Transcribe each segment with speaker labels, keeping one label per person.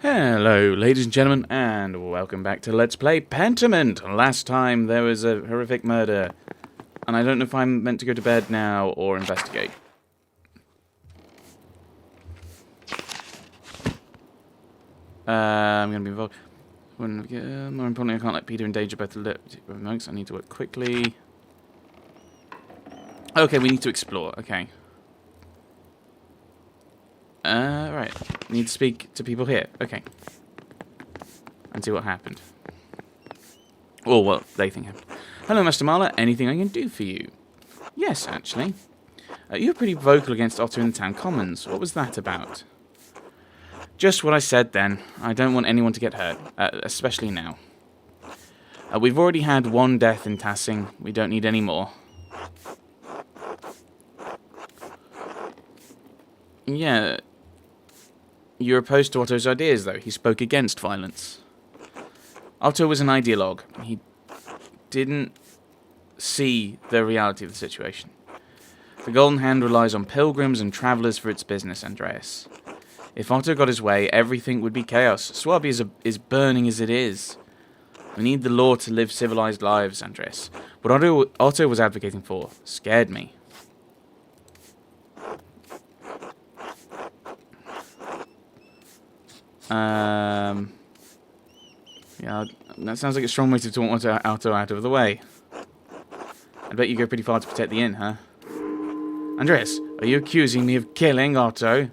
Speaker 1: Hello, ladies and gentlemen, and welcome back to Let's Play Pentiment. Last time there was a horrific murder, and I don't know if I'm meant to go to bed now or investigate. I'm going to be involved. More importantly, I can't let Peter endanger both the monks. I need to work quickly. Okay, we need to explore. Okay. Right. Need to speak to people here. Okay. And see what happened. Or what they think happened. Hello, Master Marla. Anything I can do for you? Yes, actually. You were pretty vocal against Otto in the town commons. What was that about? Just what I said then. I don't want anyone to get hurt, especially now. We've already had one death in Tassing. We don't need any more. Yeah. You're opposed to Otto's ideas, though. He spoke against violence. Otto was an ideologue. He didn't see the reality of the situation. The Golden Hand relies on pilgrims and travellers for its business, Andreas. If Otto got his way, everything would be chaos. Swabia is burning as it is. We need the law to live civilized lives, Andreas. What Otto was advocating for scared me. Yeah, that sounds like a strong motive to want Otto out of the way. I bet you go pretty far to protect the inn, huh? Andreas, are you accusing me of killing Otto?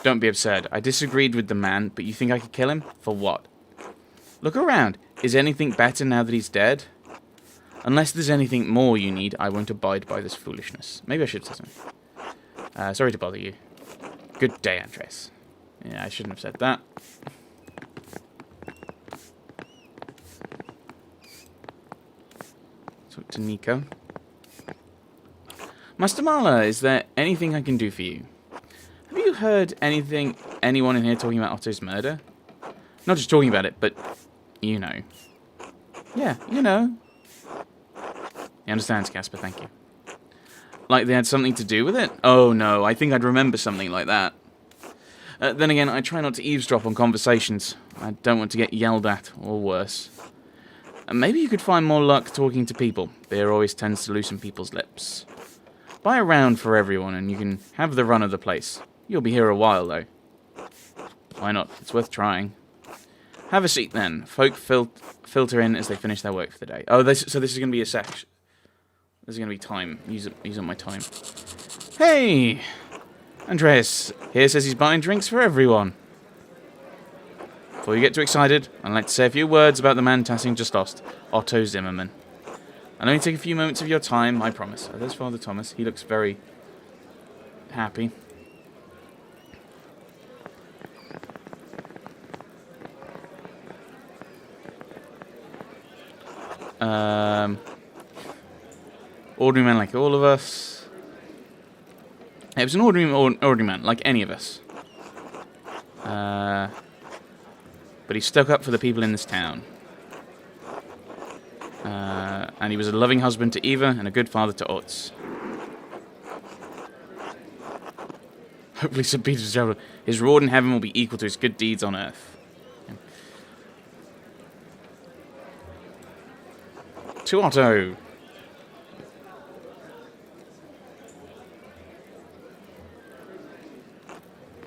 Speaker 1: Don't be absurd. I disagreed with the man, but you think I could kill him? For what? Look around. Is anything better now that he's dead? Unless there's anything more you need, I won't abide by this foolishness. Maybe I should say something. Sorry to bother you. Good day, Andreas. Yeah, I shouldn't have said that. Talk to Nico. Master Marla, is there anything I can do for you? Have you heard anyone in here talking about Otto's murder? Not just talking about it, but you know. Yeah, you know. He understands, Casper, thank you. Like they had something to do with it? Oh no, I think I'd remember something like that. Then again, I try not to eavesdrop on conversations. I don't want to get yelled at, or worse. Maybe you could find more luck talking to people. Beer always tends to loosen people's lips. Buy a round for everyone, and you can have the run of the place. You'll be here a while, though. Why not? It's worth trying. Have a seat, then. Folk filter in as they finish their work for the day. Oh, so this is going to be a section. This is going to be time. Use up my time. Hey! Andreas here says he's buying drinks for everyone. Before you get too excited, I'd like to say a few words about the man Tassing just lost, Otto Zimmerman. I'll only take a few moments of your time, I promise. Oh, there's Father Thomas. He looks very happy. Ordinary man like all of us. It was an ordinary man, like any of us. But he stuck up for the people in this town. And he was a loving husband to Eva and a good father to Utz. Hopefully St. Peter's Chapel, his reward in heaven will be equal to his good deeds on earth. To Otto.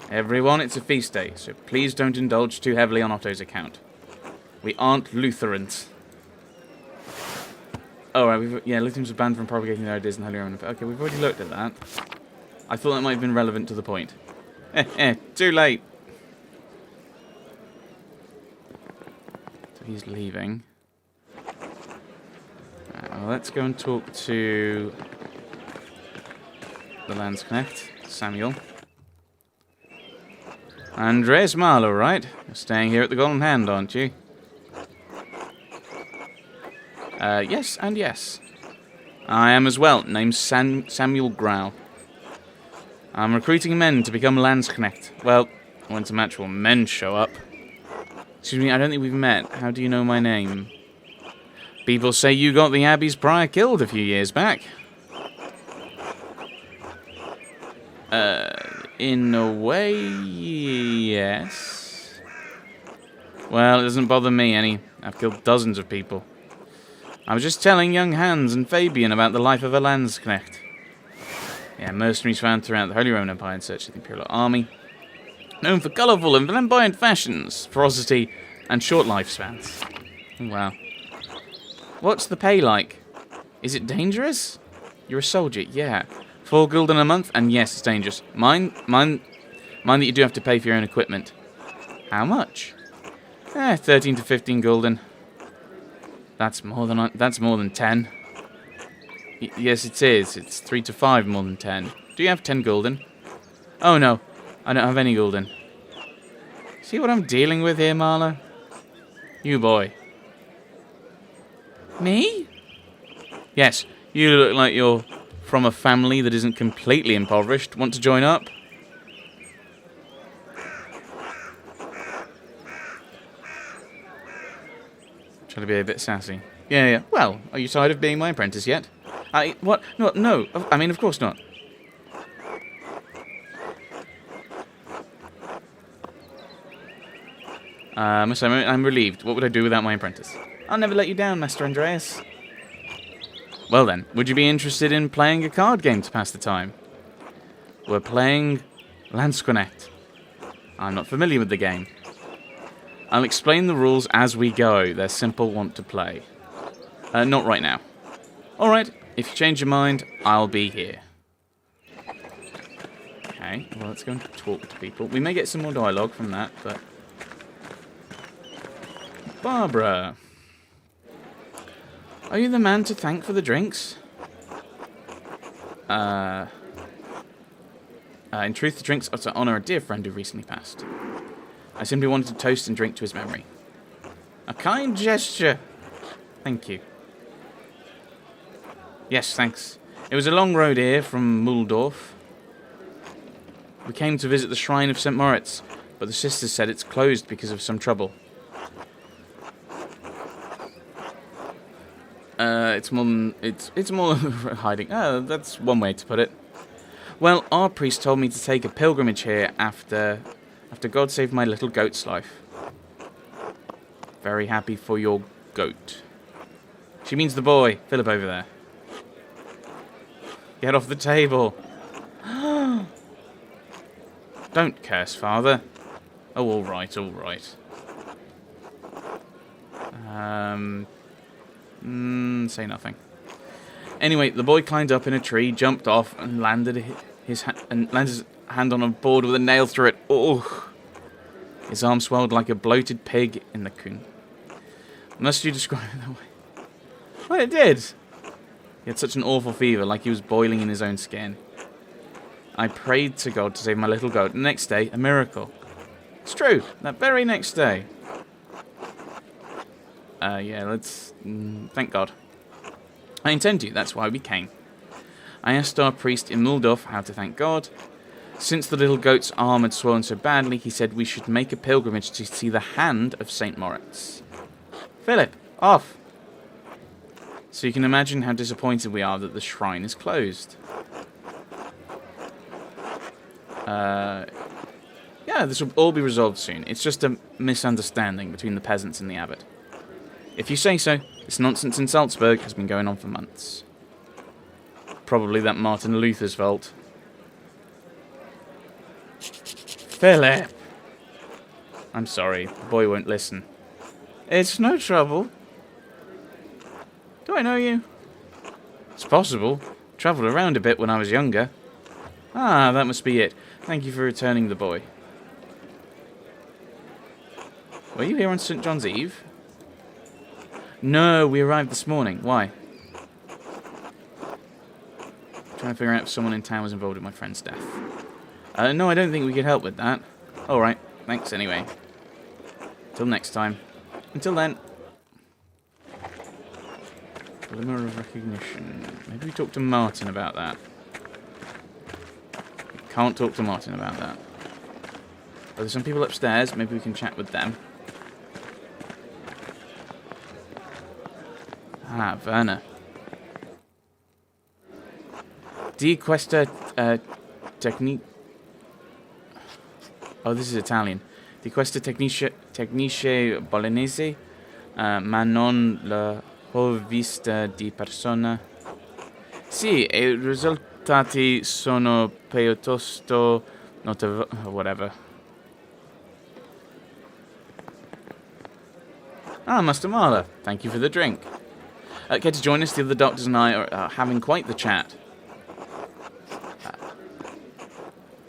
Speaker 1: Everyone, it's a feast day, so please don't indulge too heavily on Otto's account. We aren't Lutherans. Oh, right, Lutherans are banned from propagating their ideas in Holy Roman. Okay, we've already looked at that. I thought that might have been relevant to the point. Too late. So he's leaving. Well, let's go and talk to the Landsknecht, Samuel. Andreas Marlowe, right? You're staying here at the Golden Hand, aren't you? Yes and yes. I am as well, named Samuel Grau. I'm recruiting men to become Landsknecht. Well, when some actual men show up. Excuse me, I don't think we've met. How do you know my name? People say you got the Abbey's prior killed a few years back. In a way, yes. Well, it doesn't bother me any. I've killed dozens of people. I was just telling young Hans and Fabian about the life of a Landsknecht. Yeah, mercenaries found throughout the Holy Roman Empire in search of the Imperial Army. Known for colourful and flamboyant fashions, ferocity, and short lifespans. Oh, wow. What's the pay like? Is it dangerous? You're a soldier, yeah. 4 gulden a month, and yes, it's dangerous. Mind that you do have to pay for your own equipment. How much? 13 to 15 gulden. That's more than 10. Yes, it is. It's 3 to 5 more than 10. Do you have 10 gulden? Oh no, I don't have any gulden. See what I'm dealing with here, Marla? You boy. Me? Yes, you look like you're from a family that isn't completely impoverished. Want to join up? Trying to be a bit sassy. Yeah. Well, are you tired of being my apprentice yet? What? No. I mean, of course not. I'm relieved. What would I do without my apprentice? I'll never let you down, Master Andreas. Well then, would you be interested in playing a card game to pass the time? We're playing Landsknecht. I'm not familiar with the game. I'll explain the rules as we go. They're simple, want to play. Not right now. Alright, if you change your mind, I'll be here. Okay, well, let's go and talk to people. We may get some more dialogue from that, but... Barbara. Are you the man to thank for the drinks? In truth, the drinks are to honour a dear friend who recently passed. I simply wanted to toast and drink to his memory. A kind gesture. Thank you. Yes, thanks. It was a long road here from Muhldorf. We came to visit the shrine of St. Moritz, but the sisters said it's closed because of some trouble. It's more than hiding. Oh, that's one way to put it. Well, our priest told me to take a pilgrimage here after God saved my little goat's life. Very happy for your goat. She means the boy, Philip over there. Get off the table. Don't curse, Father. Oh, all right. Say nothing. Anyway, the boy climbed up in a tree, jumped off, and landed his hand on a board with a nail through it. Oh! His arm swelled like a bloated pig in the coon. Must you describe it that way? Well, it did. He had such an awful fever, like he was boiling in his own skin. I prayed to God to save my little goat. The next day, a miracle. It's true. That very next day. Let's... thank God. I intend to. That's why we came. I asked our priest in Muhldorf how to thank God. Since the little goat's arm had swollen so badly, he said we should make a pilgrimage to see the hand of St. Moritz. Philip, off! So you can imagine how disappointed we are that the shrine is closed. Yeah, this will all be resolved soon. It's just a misunderstanding between the peasants and the abbot. If you say so, this nonsense in Salzburg has been going on for months. Probably that Martin Luther's fault. Philip! I'm sorry, the boy won't listen. It's no trouble. Do I know you? It's possible. Travelled around a bit when I was younger. Ah, that must be it. Thank you for returning the boy. Were you here on St. John's Eve? No, we arrived this morning. Why? Trying to figure out if someone in town was involved in my friend's death. No, I don't think we could help with that. Alright, thanks anyway. Till next time. Until then. Glimmer of recognition. Maybe we talk to Martin about that. We can't talk to Martin about that. Are there some people upstairs? Maybe we can chat with them. Ah, Werner. Die questa technique... Oh, this is Italian. di queste tecniche bolognesi, ma non l'ho vista di persona. Sì, e i risultati sono piuttosto notevoli. Whatever. Ah, Master Marla, thank you for the drink. Care to join us? The other doctors and I are having quite the chat.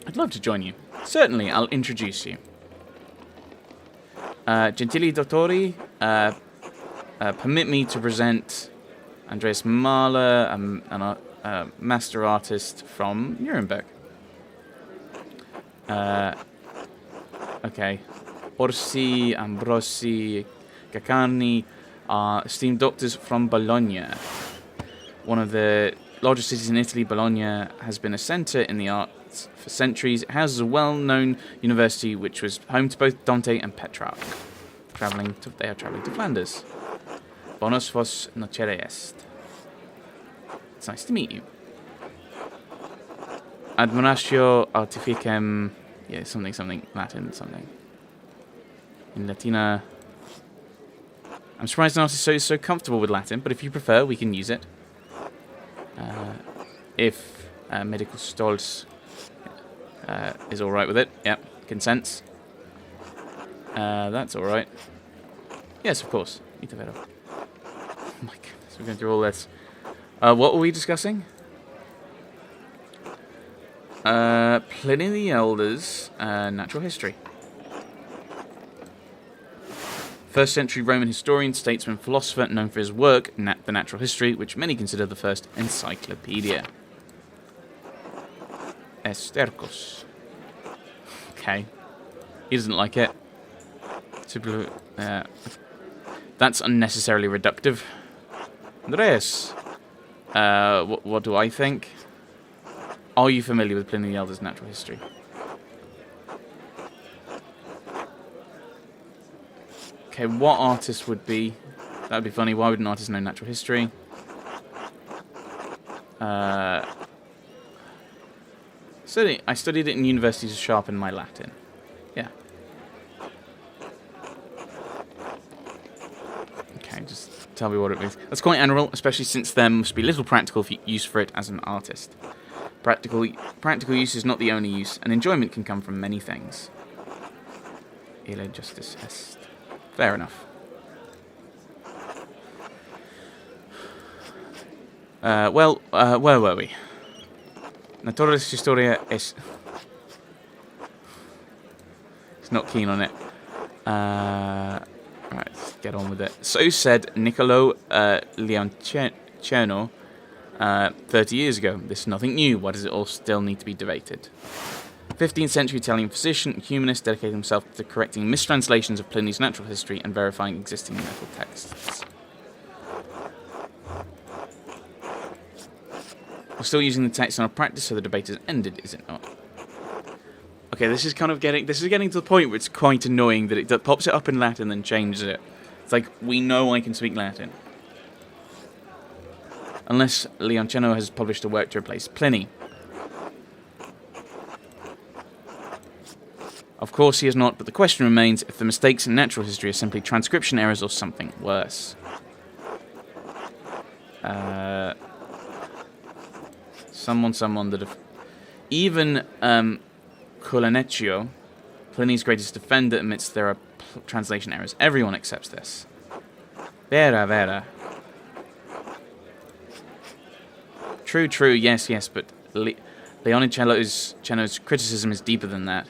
Speaker 1: I'd love to join you. Certainly, I'll introduce you. Gentili dottori, permit me to present Andreas Mahler, a master artist from Nuremberg. Okay. Orsi, Ambrosi, Gaccani are esteemed doctors from Bologna. One of the largest cities in Italy, Bologna has been a centre in the arts for centuries. It houses a well-known university which was home to both Dante and Petrarch. They are travelling to Flanders. Bonus vos nocere est. It's nice to meet you. Admonatio artificem... Yeah, something, Latin, something. In Latina... I'm surprised an artist is so comfortable with Latin, but if you prefer, we can use it. If Medical Stolz is alright with it. Yep, consents. That's alright. Yes, of course. Oh my goodness, we're going through all this. What were we discussing? Pliny the Elder's natural history. First century Roman historian, statesman, philosopher, known for his work, The Natural History, which many consider the first encyclopedia. Estercos. Okay. He doesn't like it. That's unnecessarily reductive. Andreas. What do I think? Are you familiar with Pliny the Elder's natural history? Okay, what artist would be... That'd be funny. Why would an artist know natural history? I studied it in university to sharpen my Latin. Yeah. Okay, just tell me what it means. That's quite animal, especially since there must be little practical use for it as an artist. Practical use is not the only use, and enjoyment can come from many things. Ille justice est. Fair enough. Where were we? Naturalist Historia es... He's not keen on it. Right, let's get on with it. So said Niccolo Leonceno 30 years ago. This is nothing new. Why does it all still need to be debated? 15th century Italian physician and humanist dedicated himself to correcting mistranslations of Pliny's natural history and verifying existing medical texts. We're still using the text in our practice, so the debate is ended, is it not? Okay, this is getting to the point where it's quite annoying that it pops it up in Latin and then changes it. It's like, we know I can speak Latin. Unless Leonceno has published a work to replace Pliny. Of course he has not, but the question remains if the mistakes in natural history are simply transcription errors or something worse. Someone that have... Even Colaneccio, Pliny's greatest defender, admits there are translation errors. Everyone accepts this. Vera. True, yes, but Leonicello's criticism is deeper than that.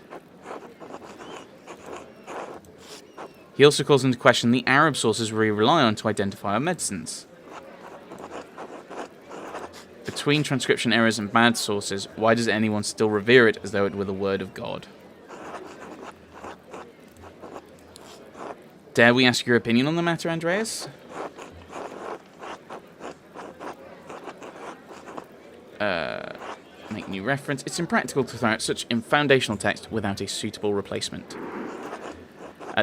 Speaker 1: He also calls into question the Arab sources we rely on to identify our medicines. Between transcription errors and bad sources, why does anyone still revere it as though it were the word of God? Dare we ask your opinion on the matter, Andreas? Make new reference. It's impractical to throw out such foundational text without a suitable replacement.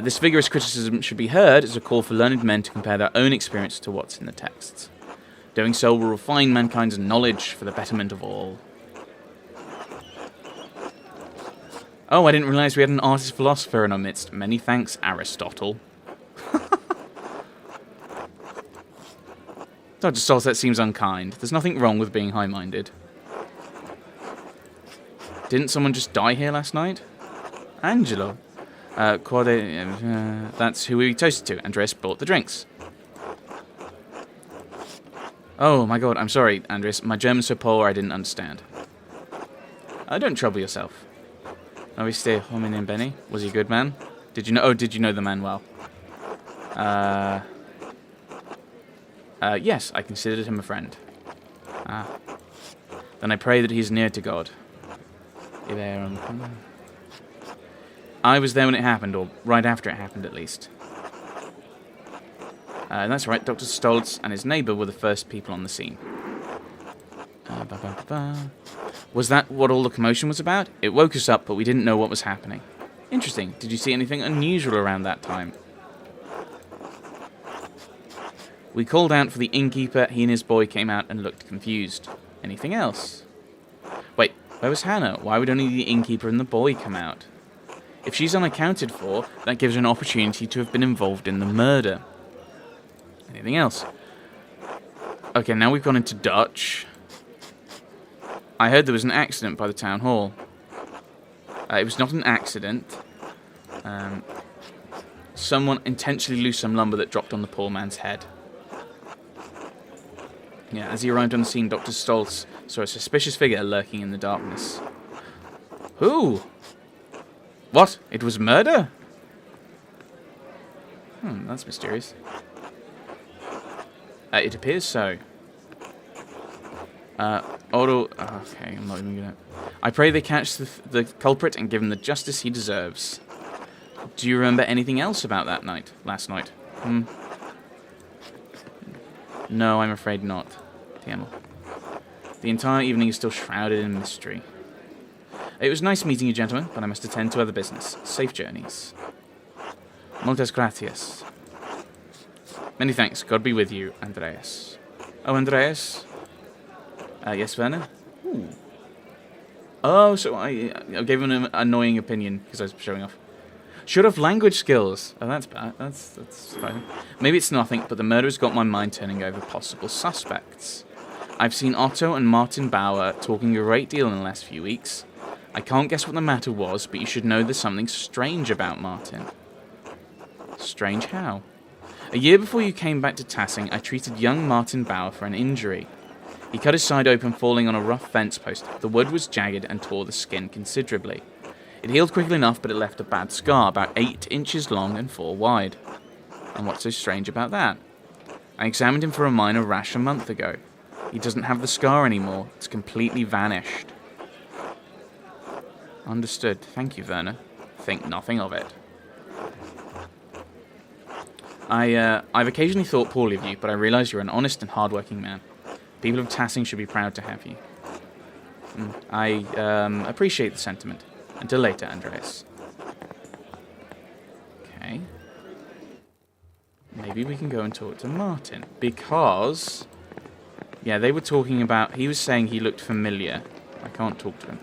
Speaker 1: This vigorous criticism should be heard as a call for learned men to compare their own experience to what's in the texts. Doing so will refine mankind's knowledge for the betterment of all. Oh, I didn't realize we had an artist philosopher in our midst. Many thanks, Aristotle. Dr. Stoltz, that seems unkind. There's nothing wrong with being high-minded. Didn't someone just die here last night? Angelo. That's who we toasted to. Andreas brought the drinks. Oh my god, I'm sorry, Andreas. My German's so poor I didn't understand. Don't trouble yourself. Noviste hominem bene? Was he a good man? Did you know? Oh, did you know the man well? Yes, I considered him a friend. Ah. Then I pray that he is near to God. I was there when it happened, or right after it happened, at least. That's right, Dr. Stoltz and his neighbour were the first people on the scene. Was that what all the commotion was about? It woke us up, but we didn't know what was happening. Interesting. Did you see anything unusual around that time? We called out for the innkeeper. He and his boy came out and looked confused. Anything else? Wait, where was Hannah? Why would only the innkeeper and the boy come out? If she's unaccounted for, that gives her an opportunity to have been involved in the murder. Anything else? Okay, now we've gone into Dutch. I heard there was an accident by the town hall. It was not an accident. Someone intentionally loosed some lumber that dropped on the poor man's head. Yeah, as he arrived on the scene, Dr. Stoltz saw a suspicious figure lurking in the darkness. Who? What? It was murder? That's mysterious. It appears so. Okay, I'm not even gonna... I pray they catch the culprit and give him the justice he deserves. Do you remember anything else about that night? Last night? No, I'm afraid not. Tiamo. The entire evening is still shrouded in mystery. It was nice meeting you, gentlemen, but I must attend to other business. Safe journeys. Muchas gracias. Many thanks. God be with you, Andreas. Oh, Andreas? Yes, Werner? Ooh. Oh, so I gave him an annoying opinion because I was showing off. Should have language skills. Oh, that's bad. That's fine. Maybe it's nothing, but the murder's got my mind turning over possible suspects. I've seen Otto and Martin Bauer talking a great deal in the last few weeks. I can't guess what the matter was, but you should know there's something strange about Martin. Strange how? A year before you came back to Tassing, I treated young Martin Bauer for an injury. He cut his side open falling on a rough fence post. The wood was jagged and tore the skin considerably. It healed quickly enough, but it left a bad scar, about 8 inches long and 4 wide. And what's so strange about that? I examined him for a minor rash a month ago. He doesn't have the scar anymore. It's completely vanished. Understood. Thank you, Werner. Think nothing of it. I've occasionally thought poorly of you, but I realise you're an honest and hard-working man. People of Tassing should be proud to have you. I appreciate the sentiment. Until later, Andreas. Okay. Maybe we can go and talk to Martin. Because... yeah, they were talking about... he was saying he looked familiar. I can't talk to him.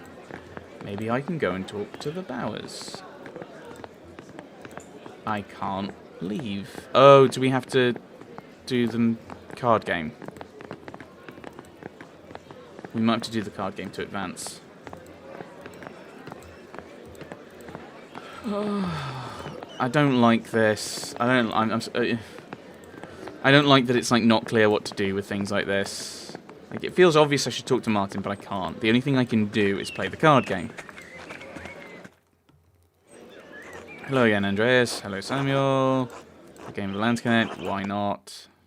Speaker 1: Maybe I can go and talk to the Bowers. I can't leave. Oh, do we have to do the card game? We might have to do the card game to advance. I don't like this. I don't like that it's like not clear what to do with things like this. Like it feels obvious I should talk to Martin, but I can't. The only thing I can do is play the card game. Hello again, Andreas. Hello, Samuel. A game of the Lands Connect. Why not?